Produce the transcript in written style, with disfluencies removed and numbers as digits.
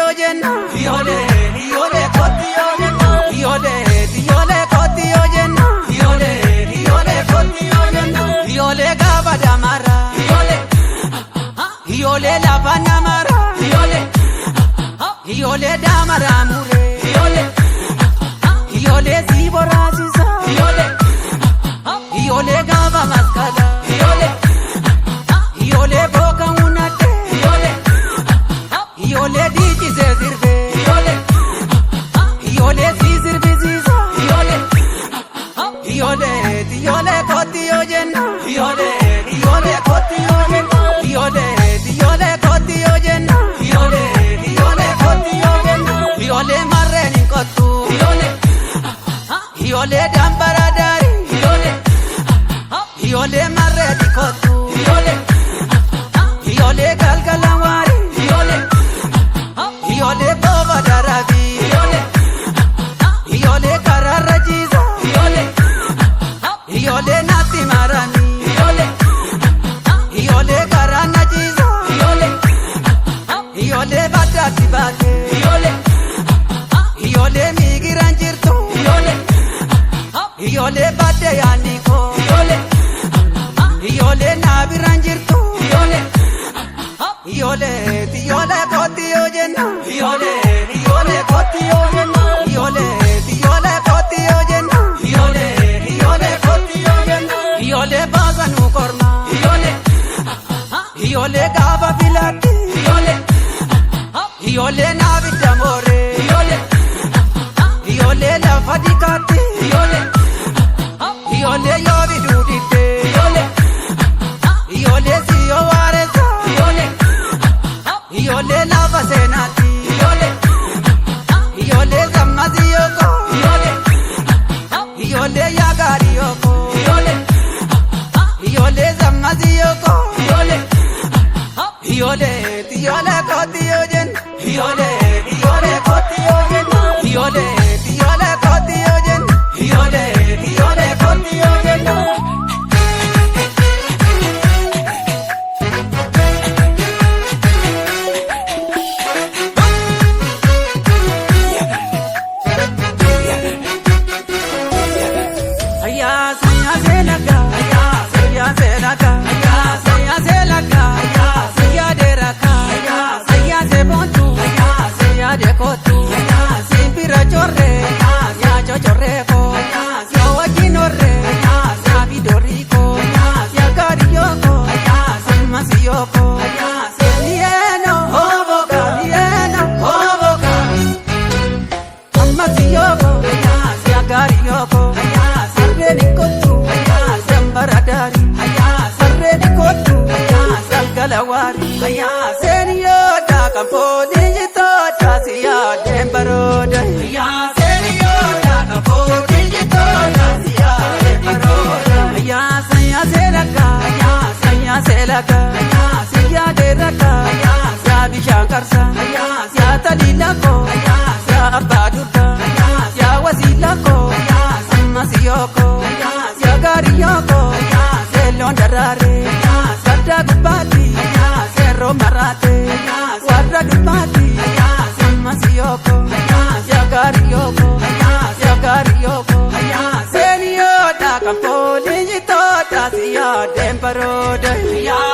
ojenna Iole koti ojenna Iole koti ojenna Iole koti ojenna Iole gaba damara Iole lava namara Iole damara mure Iole zibora sisa Iole gaba maskala Iole boka unate Iole diji se zirve Iole si zirve ziza Iole koti ojenna Iole koti ojenna Iole koti ojenna Iole koti ojenna Iole marreni kotu Iole dambara dari Iole marreni kotu Iole galgalawari Iole baba darabi Iole kararajiza Iole nati marani Iole karanajiza Iole badati bate Iole migiranjirtu Iole bate yaniko Iole nabiranjirtu Iole koti ojenna Iole koti ojenna Iole koti ojenna Iole koti ojenna Iole bazanu korma Iole gaba bilati Iole nabita more Iole lafa dikati Iole yobi dudite Iole siyo wareza Iole lava senati Iole zammazi yoko Iole yagari yoko Iole zammazi yoko Iole koti ojen Iole koti ojen Iole koti ojen Iole koti ojen Senor, da campo, digito, da siya, temperoda.